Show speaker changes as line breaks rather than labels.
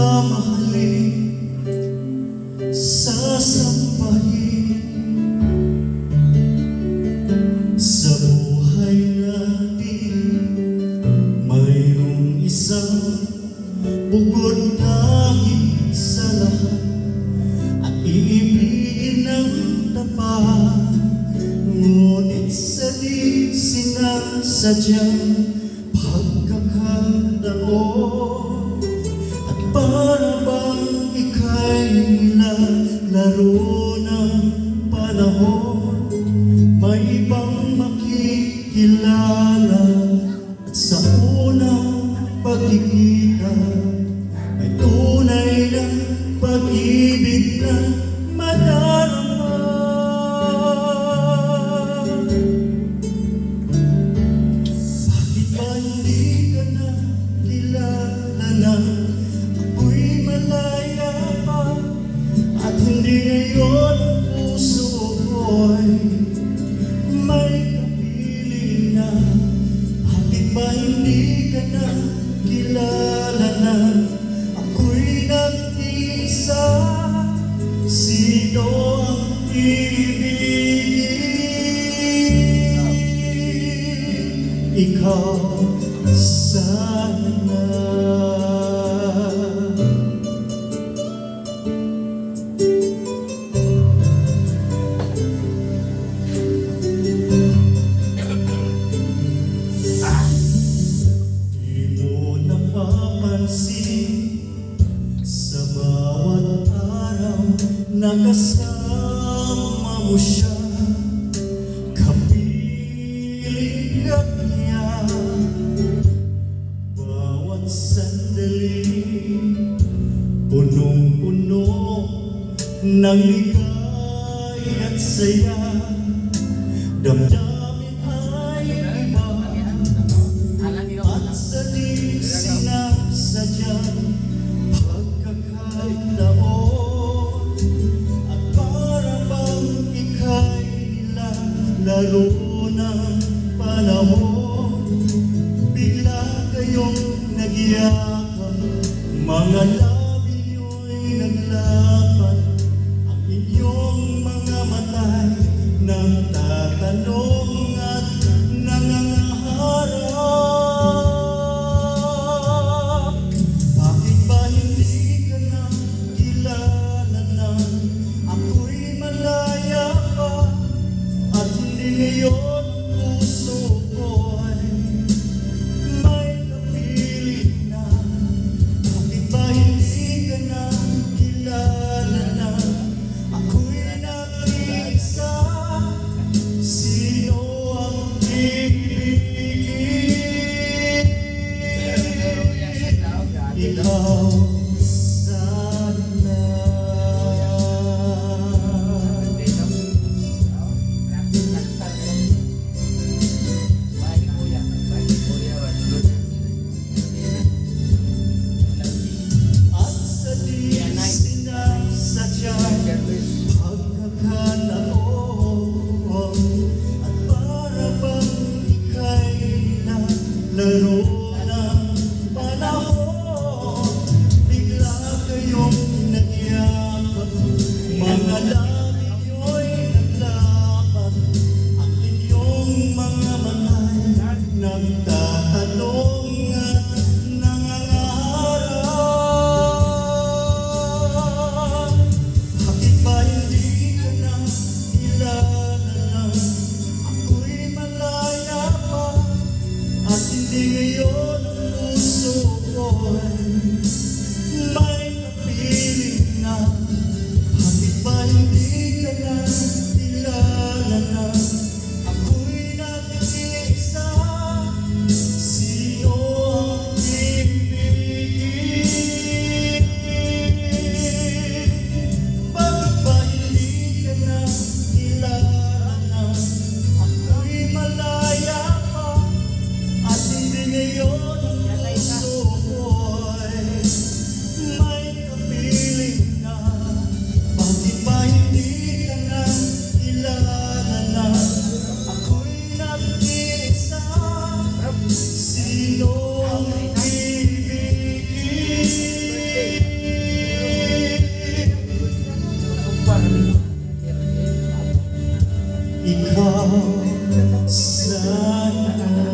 mamahalin, sasampahin sa buhay natin. Mayroong isang bukod langit sa lahat at iibigin ng tapat, ngunit sa di sinasadyang pagkakataon, at para bang ika'y nilalaro ng panahon, may ibang makikilala at sa unang pagkikita ay tunay na pag-ibig na madarama. Bakit ba hindi ka na kilala na ako'y malaya pa, at hindi ngayon ang puso ko'y may kapiling na? Bakit ba hindi ka na kilala na ako'y nag-iisa? Sino ang ibigin? Ikaw sana. Sa bawat araw na kasama mo siya, kapiling ka niya. Bawat sandali punong-puno ng ligay at saya, damdamin ay iba at sa di sinasadyang pagkakataon, at para bang ika'y nilalaro ng panahon, bigla kayong nagyakap, mga labi niyo'y naglapat, ang inyong mga mata'y nagtatanong at nangangaharap. Bakit ba hindi ka na kilala na ako'y malaya pa, at hindi ngayon ang puso ko'y may kapiling na? Bakit ba hindi ka na kilala na ako'y nag-iisa? Sino ang ikaw sana